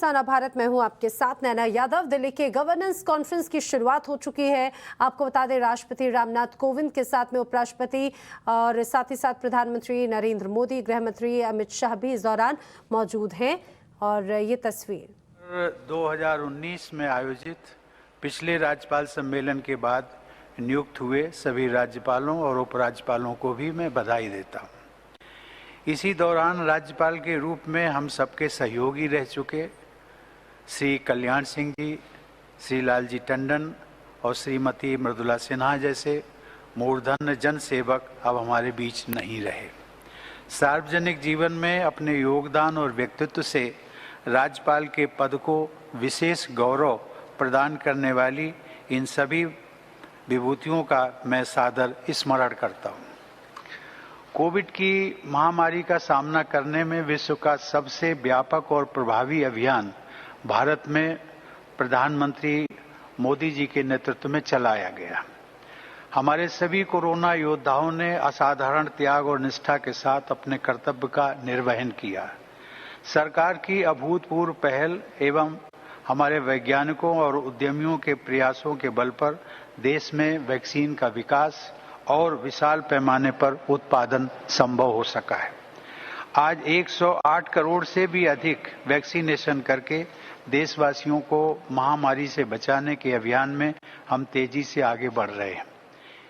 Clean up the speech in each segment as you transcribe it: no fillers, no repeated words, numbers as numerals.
दोस्ताना भारत में हूं आपके साथ नैना यादव। दिल्ली के गवर्नेंस कॉन्फ्रेंस की शुरुआत हो चुकी है। आपको बता दें, राष्ट्रपति रामनाथ कोविंद के साथ में उपराष्ट्रपति और साथ ही साथ प्रधानमंत्री नरेंद्र मोदी, गृह मंत्री अमित शाह भी इस दौरान मौजूद हैं। और ये तस्वीर 2019 में आयोजित पिछले राज्यपाल सम्मेलन के बाद नियुक्त हुए सभी राज्यपालों और उपराज्यपालों को भी मैं बधाई देता हूँ। इसी दौरान राज्यपाल के रूप में हम सबके सहयोगी रह चुके श्री कल्याण सिंह जी, श्री लालजी टंडन और श्रीमती मृदुला सिन्हा जैसे मूर्धन्य जन सेवक अब हमारे बीच नहीं रहे। सार्वजनिक जीवन में अपने योगदान और व्यक्तित्व से राज्यपाल के पद को विशेष गौरव प्रदान करने वाली इन सभी विभूतियों का मैं सादर स्मरण करता हूँ। कोविड की महामारी का सामना करने में विश्व का सबसे व्यापक और प्रभावी अभियान भारत में प्रधानमंत्री मोदी जी के नेतृत्व में चलाया गया। हमारे सभी कोरोना योद्धाओं ने असाधारण त्याग और निष्ठा के साथ अपने कर्तव्य का निर्वहन किया। सरकार की अभूतपूर्व पहल एवं हमारे वैज्ञानिकों और उद्यमियों के प्रयासों के बल पर देश में वैक्सीन का विकास और विशाल पैमाने पर उत्पादन संभव हो सका है। आज 108 करोड़ से भी अधिक वैक्सीनेशन करके देशवासियों को महामारी से बचाने के अभियान में हम तेजी से आगे बढ़ रहे हैं।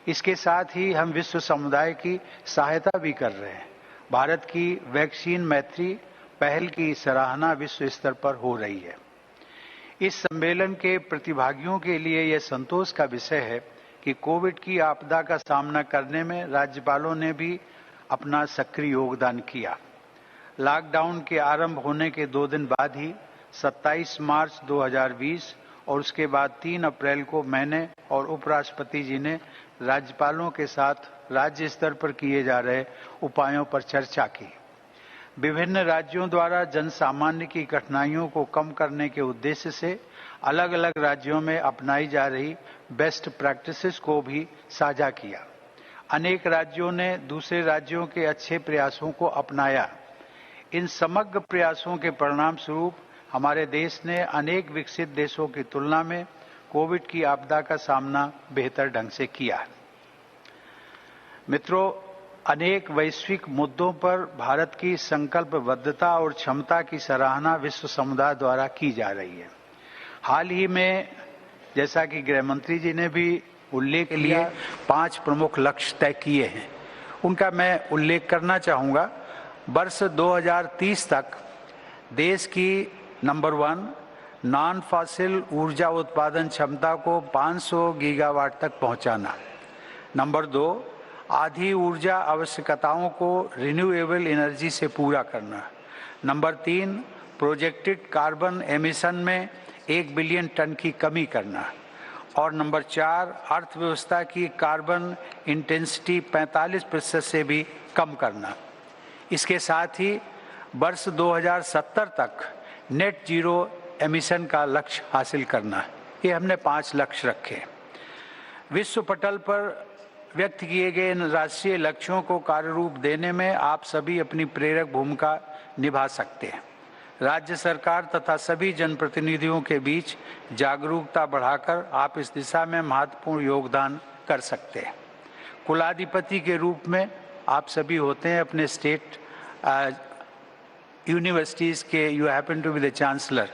इसके साथ ही हम विश्व समुदाय की सहायता भी कर रहे हैं। भारत की वैक्सीन मैत्री पहल की सराहना विश्व स्तर पर हो रही है। इस सम्मेलन के प्रतिभागियों के लिए यह संतोष का विषय है कि कोविड की आपदा का सामना करने में राज्यपालों ने भी अपना सक्रिय योगदान किया। लॉकडाउन के आरंभ होने के 2 दिन बाद ही 27 मार्च 2020 और उसके बाद 3 अप्रैल को मैंने और उपराष्ट्रपति जी ने राज्यपालों के साथ राज्य स्तर पर किए जा रहे उपायों पर चर्चा की। विभिन्न राज्यों द्वारा जन सामान्य की कठिनाइयों को कम करने के उद्देश्य से अलग अलग राज्यों में अपनाई जा रही बेस्ट प्रैक्टिसेस को भी साझा किया। अनेक राज्यों ने दूसरे राज्यों के अच्छे प्रयासों को अपनाया। इन समग्र प्रयासों के परिणाम स्वरूप हमारे देश ने अनेक विकसित देशों की तुलना में कोविड की आपदा का सामना बेहतर ढंग से किया है। मित्रों, अनेक वैश्विक मुद्दों पर भारत की संकल्पबद्धता और क्षमता की सराहना विश्व समुदाय द्वारा की जा रही है। हाल ही में, जैसा कि गृह मंत्री जी ने भी उल्लेख किया, 5 प्रमुख लक्ष्य तय किए हैं। उनका मैं उल्लेख करना चाहूँगा। वर्ष 2030 तक देश की नंबर 1 नॉन फॉसिल ऊर्जा उत्पादन क्षमता को 500 गीगावाट तक पहुँचाना। नंबर 2 आधी ऊर्जा आवश्यकताओं को रिन्यूएबल एनर्जी से पूरा करना। नंबर 3 प्रोजेक्टेड कार्बन एमिशन में 1 बिलियन टन की कमी करना। और नंबर 4 अर्थव्यवस्था की कार्बन इंटेंसिटी 45% से भी कम करना। इसके साथ ही वर्ष 2070 तक नेट जीरो एमिशन का लक्ष्य हासिल करना। ये हमने 5 लक्ष्य रखे। विश्व पटल पर व्यक्त किए गए इन राष्ट्रीय लक्ष्यों को कार्य रूप देने में आप सभी अपनी प्रेरक भूमिका निभा सकते हैं। राज्य सरकार तथा सभी जनप्रतिनिधियों के बीच जागरूकता बढ़ाकर आप इस दिशा में महत्वपूर्ण योगदान कर सकते हैं। कुलाधिपति के रूप में आप सभी होते हैं अपने स्टेट यूनिवर्सिटीज़ के, you happen to be the chancellor.